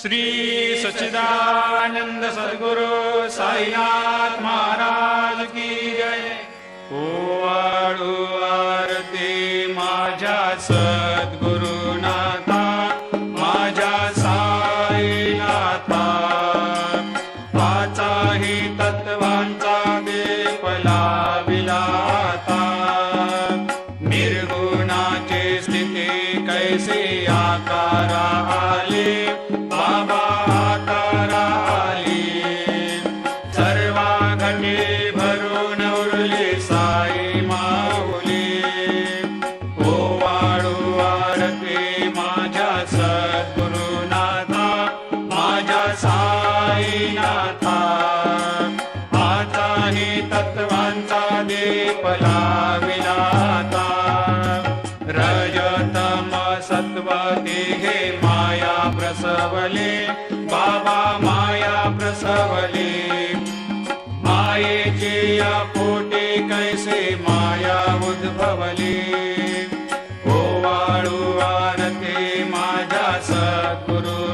श्री सच्चिदानंद सद्गुरु साईनाथ महाराज की जय। ओवाळू आरती माझ्या सद्गुरुनाथा, माझ्या साईनाथा, पाचाही तत्वांचा दीप लाविला आता। निर्गुणाची स्थिती कैसे आकारा आले, बाबा आकारा आली। सर्वा घटी भरून उरली साई माऊली। ओवाळू आरती माझ्या सद्गुरुनाथा, माझ्या साईनाथा, आताही तत्वांचा दीप लाविला आता। रजतम सत्व तिघे माया प्रसवले, बाबा माया प्रसवले। मायेची या पोटी कैसे माया उद्भवली। ओवाळू आरती माझ्या सद्गुरु